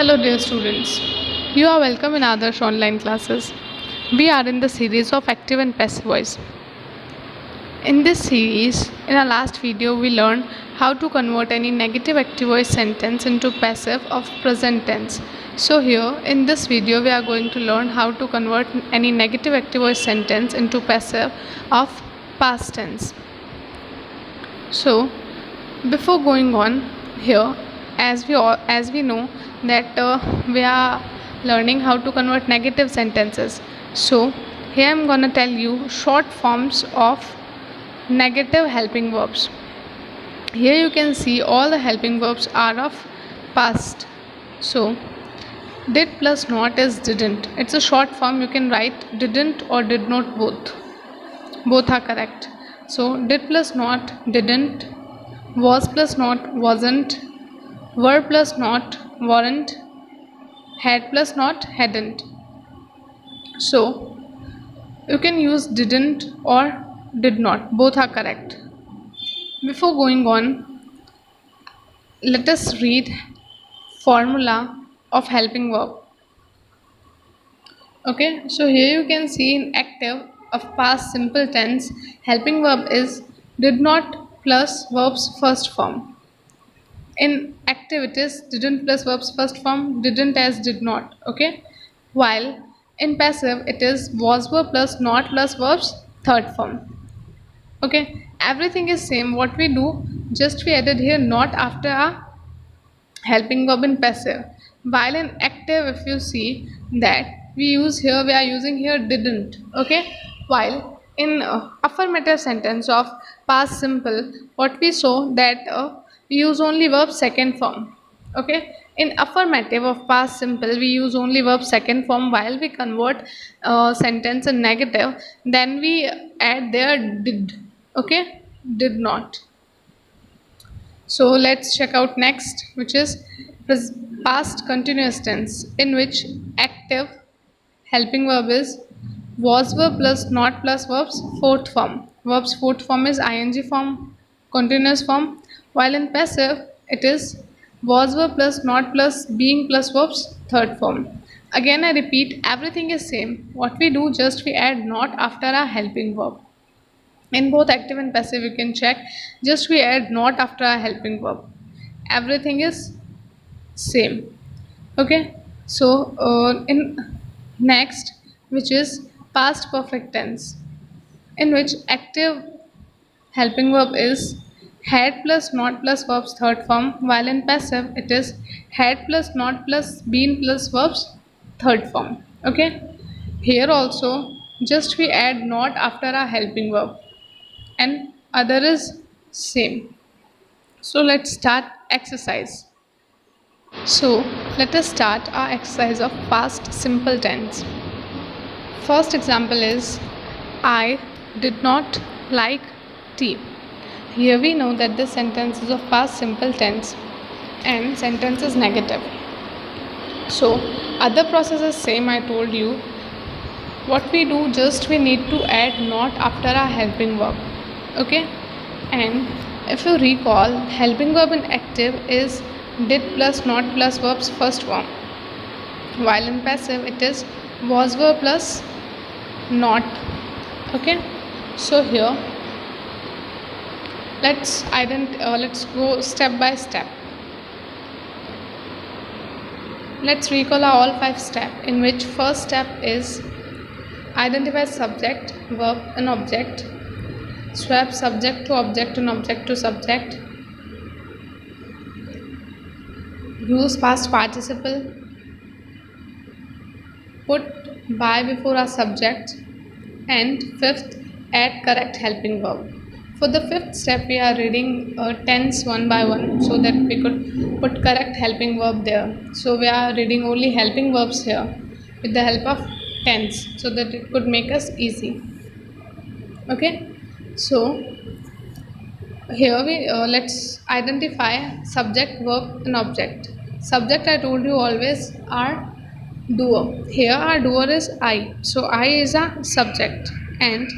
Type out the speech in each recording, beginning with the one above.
Hello dear students, you are welcome in Adarsh online classes. We are in the series of active and passive voice. In this series, in our last video we learned how to convert any negative active voice sentence into passive of present tense. So here in this video we are going to learn how to convert any negative active voice sentence into passive of past tense. So before going on here, as we know that we are learning how to convert negative sentences. So here I'm gonna tell you short forms of negative helping verbs. Here you can see all the helping verbs are of past. So did plus not is didn't. It's a short form. You can write didn't or did not, both are correct. So did plus not didn't, was plus not wasn't, were plus not weren't, had plus not hadn't. So you can use didn't or did not, both are correct. Before going on, let us read formula of helping verb. Okay, so here you can see in active of past simple tense, helping verb is did not plus verb's first form. In active it is didn't plus verb's first form, didn't as did not. Okay, while in passive it is was verb plus not plus verb's third form. Okay, everything is same. What we do, just we added here not after a helping verb in passive, while in active if you see that we are using here didn't. Okay, while in affirmative sentence of past simple, what we saw that we use only verb second form. Okay, in affirmative of past simple we use only verb second form. While we convert sentence in negative, then we add there did. Okay, did not. So let's check out next, which is past continuous tense, in which active helping verb is was verb plus not plus verb's fourth form. Verb's fourth form is ing form, continuous form, while in passive it is was verb plus not plus being plus verb's third form. Again I repeat, everything is same. What we do, just we add not after a helping verb. In both active and passive you can check, just we add not after a helping verb. Everything is same. Okay, so in next, which is past perfect tense, in which active helping verb is had plus not plus verb's third form, while in passive it is had plus not plus been plus verb's third form. Okay, here also just we add not after a helping verb and other is same. So let's start exercise. So let us start our exercise of past simple tense. First example is I did not like tea. Here we know that this sentence is of past simple tense and sentence is negative. So other process is same. I told you what we do, just we need to add not after a helping verb. Okay, and if you recall, helping verb in active is did plus not plus verb's first form, while in passive it is was verb plus not. Okay, so here let's go step by step. Let's recall our all 5 steps, in which first step is identify subject, verb and object, swap subject to object and object to subject, use past participle, put by before a subject, and fifth, add correct helping verb. For the fifth step we are reading tense one by one so that we could put correct helping verb there. So we are reading only helping verbs here with the help of tense so that it could make us easy. Okay, so here we let's identify subject, verb and object. Subject I told you always are doer. Here our doer is I, so I is a subject and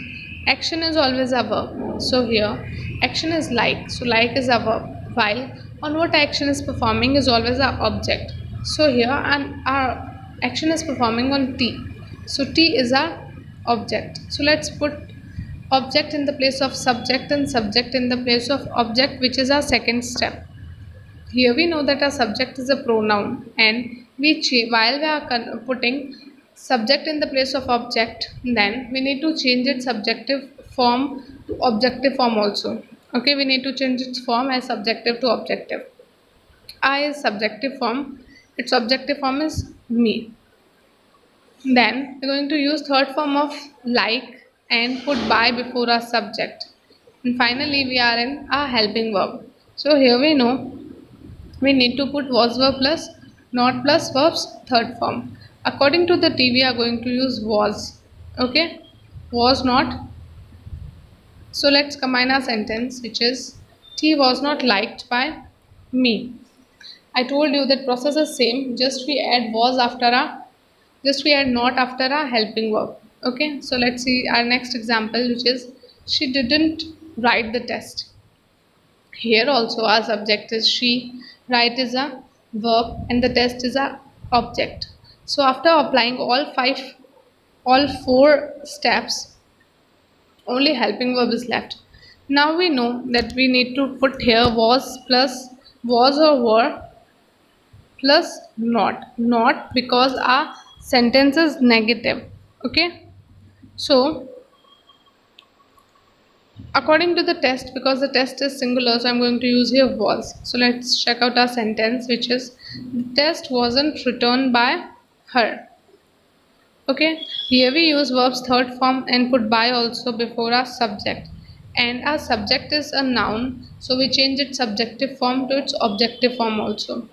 action is always a verb. So here action is like, so like is a verb, while on what action is performing is always a object. So here and our action is performing on T. So T is our object. So let's put object in the place of subject and subject in the place of object, which is our second step. Here we know that our subject is a pronoun, and while we are putting subject in the place of object, then we need to change its subjective form to objective form also. Okay, we need to change its form as subjective to objective. I is subjective form, its objective form is me. Then we're going to use third form of like and put by before our subject. And finally we are in our helping verb. So here we know we need to put was verb plus not plus verbs third form. According to the T, we are going to use was. Okay, was not. So let's combine our sentence, which is T was not liked by me. I told you that process is same, just we add was after a, just we add not after a helping verb. Okay, so let's see our next example, which is she didn't write the test. Here also our subject is she, write is a verb, and the test is a object. So after applying all four steps, only helping verb is left. Now we know that we need to put here was plus was or were plus not because our sentence is negative. Okay, so according to the test, because the test is singular, so I'm going to use here was. So let's check out our sentence, which is the test wasn't returned by her. Okay, here we use verbs third form and put by also before our subject. And our subject is a noun, so we change its subjective form to its objective form also.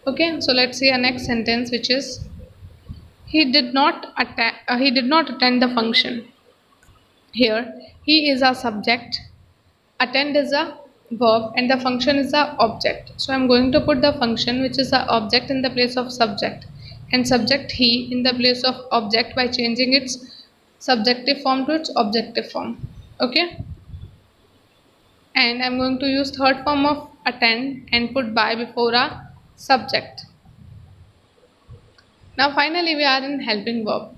Okay, so let's see our next sentence, which is he did not attend the function. Here, he is our subject, attend is a verb, and the function is a object. So I'm going to put the function, which is a object, in the place of subject, and subject he in the place of object by changing its subjective form to its objective form. Okay, and I'm going to use third form of attend and put by before a subject. Now finally we are in helping verb.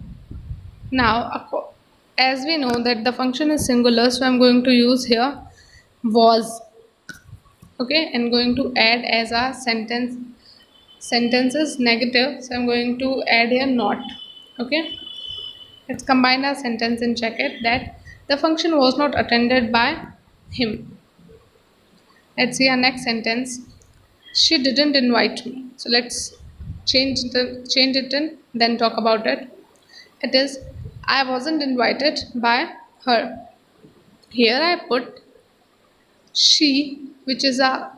Now as we know that the function is singular, so I'm going to use here was. Okay, and going to add as a sentence is negative, so I'm going to add here not. Okay, let's combine our sentence and check it that the function was not attended by him. Let's see our next sentence. She didn't invite me. So let's change it and then talk about it. It is I wasn't invited by her. Here I put she, which is a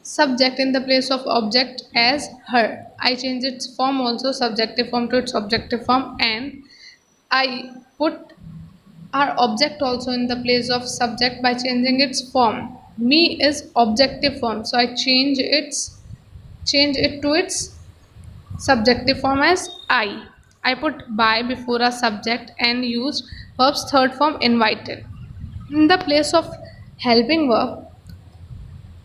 subject in the place of object, as her. I change its form also, subjective form to its objective form, and I put our object also in the place of subject by changing its form. Me is objective form, so I change it to its subjective form as I. I put by before a subject and used verb's third form invited. In the place of helping verb,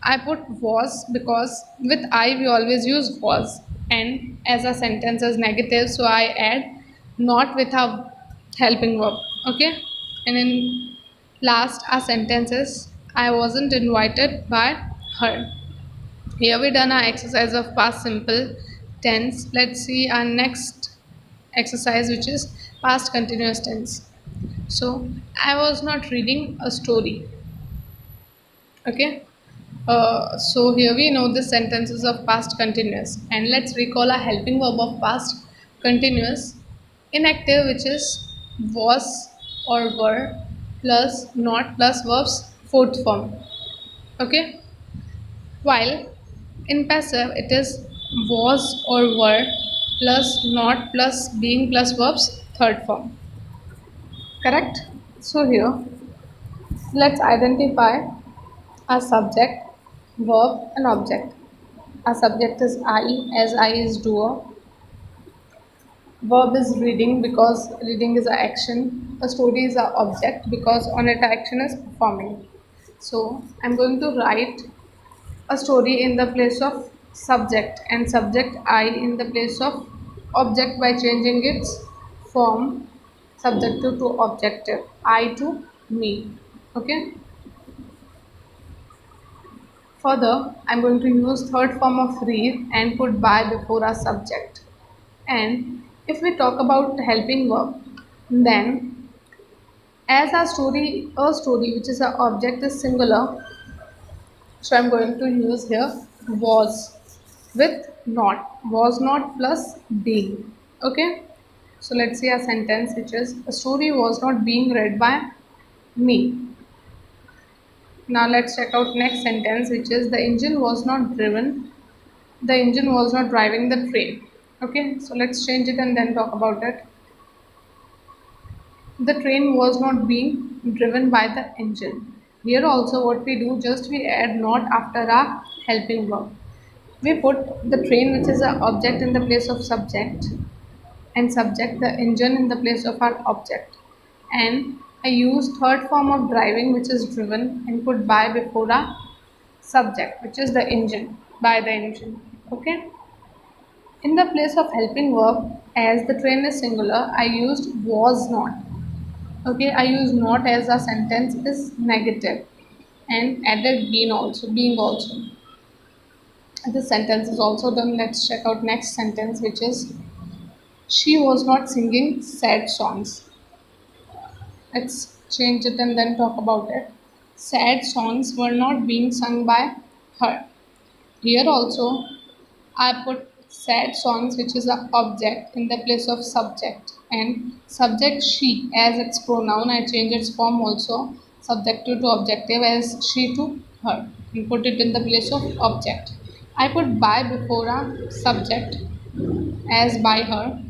I put was because with I we always use was, and as a sentence is negative, so I add not with a helping verb. Okay, and in last our sentence is I wasn't invited by her. Here we done our exercise of past simple tense. Let's see our next exercise, which is past continuous tense. So I was not reading a story. Okay, so here we know the sentences of past continuous, and let's recall a helping verb of past continuous inactive, which is was or were plus not plus verbs fourth form. Okay, while in passive it is was or were plus not plus being plus verbs third form. Correct. So here let's identify a subject, verb, and object. A subject is I, as I is doer. Verb is reading because reading is an action. A story is an object because on it action is performing. So I'm going to write a story in the place of subject and subject I in the place of object by changing its form subjective to objective, I to me. Okay. Further, I'm going to use third form of read and put by before our subject. And if we talk about helping verb, then as a story which is an object is singular, so I'm going to use here was with not, was not plus being. Okay. So let's see a sentence which is a story was not being read by me. Now let's check out next sentence which is the engine was not driven. The engine was not driving the train. Okay, so let's change it and then talk about it. The train was not being driven by the engine. Here also what we do, just we add not after a helping verb. We put the train which is an object in the place of subject and subject the engine in the place of our object. And I use third form of driving which is driven and put by before a subject which is the engine, by the engine. Okay. In the place of helping verb, as the train is singular, I used was not. Okay, I use not as a sentence is negative and added being also. This sentence is also done. Let's check out next sentence which is she was not singing sad songs. Let's change it and then talk about it. Sad songs were not being sung by her. Here also I put sad songs which is a object in the place of subject and subject she as its pronoun I change its form also subjective to objective as she to her and put it in the place of object. I put by before a subject as by her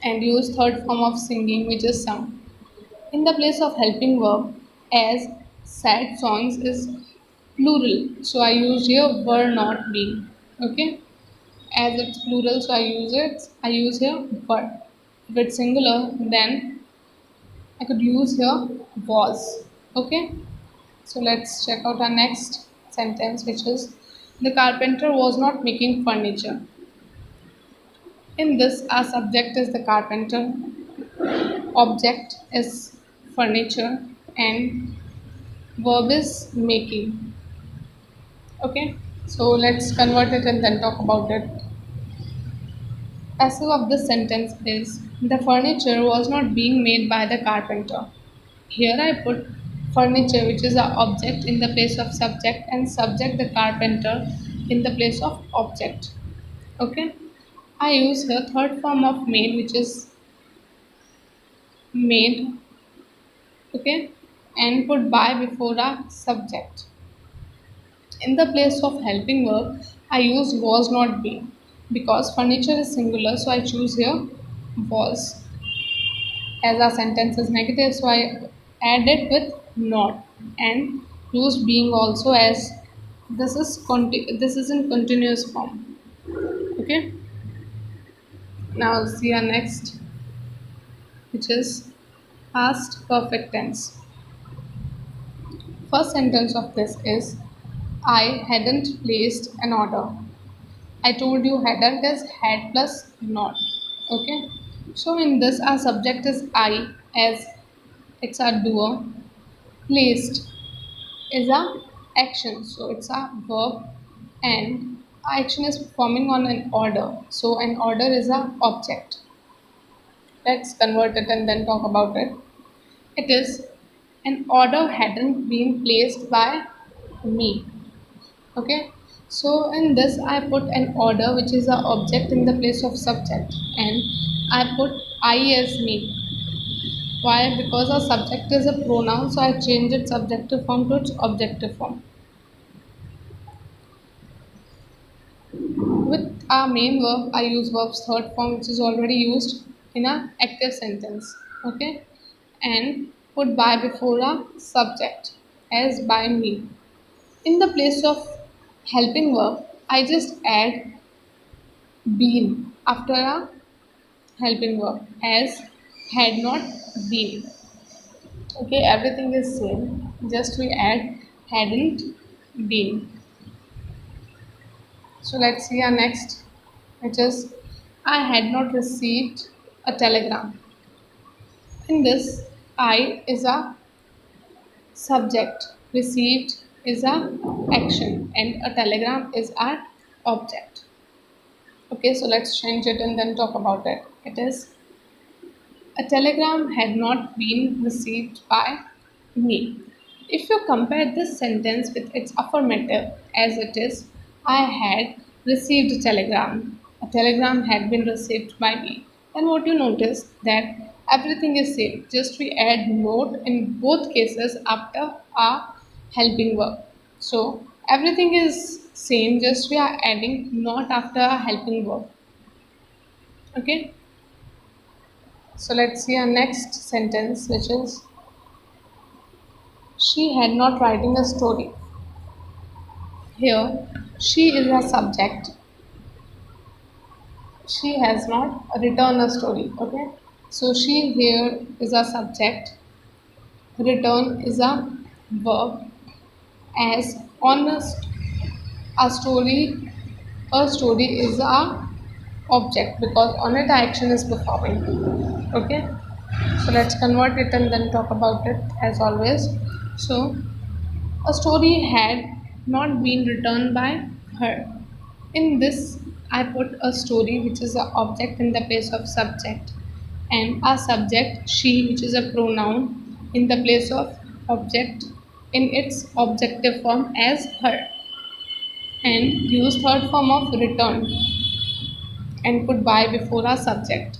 and use third form of singing which is sung. In the place of helping verb as sad songs is plural so I use here were not being. Okay, as it's plural so I use here were. If it's singular then I could use here was. Okay, so let's check out our next sentence which is the carpenter was not making furniture. In this our subject is the carpenter, object is furniture and verb is making. Okay, so let's convert it and then talk about it. Passive of this sentence is the furniture was not being made by the carpenter. Here I put furniture which is a object in the place of subject and subject the carpenter in the place of object. Okay. I use here third form of made which is made. Okay, and put by before a subject. In the place of helping verb, I use was not being because furniture is singular, so I choose here was. As our sentence is negative, so I add it with not and use being also as this is in continuous form. Okay. Now see our next, which is past perfect tense. First sentence of this is I hadn't placed an order. I told you hadn't is had plus not. Okay. So in this our subject is I as it's our doer. Placed is a action. So it's a verb and action is performing on an order. So an order is a object. Let's convert it and then talk about it. It is an order hadn't been placed by me. Okay, so in this I put an order which is a object in the place of subject and I put I as me. Why? Because our subject is a pronoun, so I change its subjective form to its objective form. With our main verb, I use verb's third form, which is already used in a active sentence. Okay, and put by before a subject as by me. In the place of helping verb, I just add been after a helping verb as had not been. Okay, everything is same. Just we add hadn't been. So let's see our next, which is I had not received a telegram. In this, I is a subject, received is a action, and a telegram is an object. Okay, so let's change it and then talk about it. It is a telegram had not been received by me. If you compare this sentence with its affirmative, as it is, I had received a telegram had been received by me, then what you notice that everything is same. Just we add not in both cases after a helping verb. So everything is same, just we are adding not after a helping verb. Okay, so let's see our next sentence, which is she had not writing a story. Here, she is a subject. She has not written a story. Okay, so she here is a subject. Return is a verb. As honest, a story is a object because on it action is performing. Okay, so let's convert it and then talk about it as always. So a story had not been written by her. In this, I put a story which is an object in the place of subject, and a subject she which is a pronoun in the place of object in its objective form as her, and use third form of return and put by before a subject.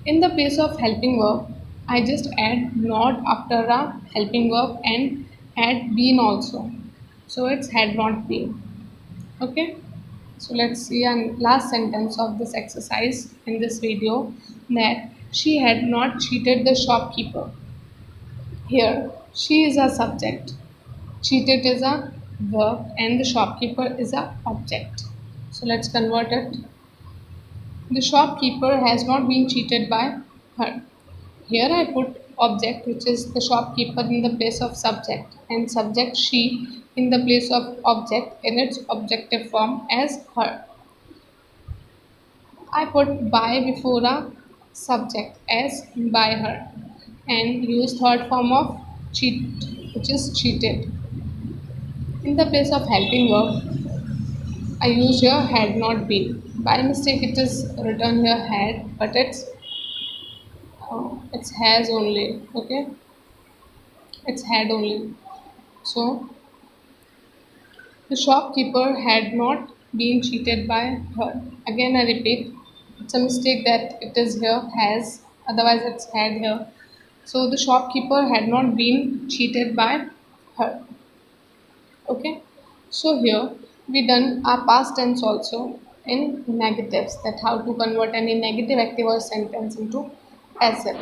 In the place of helping verb, I just add not after a helping verb and had been also. So it's had not been. Okay. So let's see a last sentence of this exercise in this video, that she had not cheated the shopkeeper. Here, she is a subject, cheated is a verb, and the shopkeeper is a object. So let's convert it. The shopkeeper has not been cheated by her. Here I put object which is the shopkeeper in the place of subject and subject she in the place of object in its objective form as her. I put by before a subject as by her and use third form of cheat which is cheated. In the place of helping verb I use here had not been. By mistake it is written here had, but it's has only. Okay, it's had only. So the shopkeeper had not been cheated by her. Again, I repeat, it's a mistake that it is here has, otherwise, it's had here. So the shopkeeper had not been cheated by her. Okay, so here we done our past tense also in negatives, that how to convert any negative active voice sentence into passive.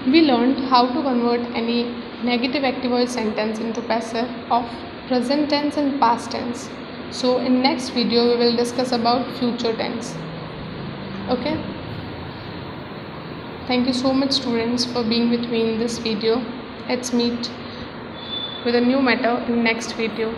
We learned how to convert any negative active voice sentence into passive of present tense and past tense. So in next video we will discuss about future tense. Okay. Thank you so much students for being with me in this video. Let's meet with a new matter in next video.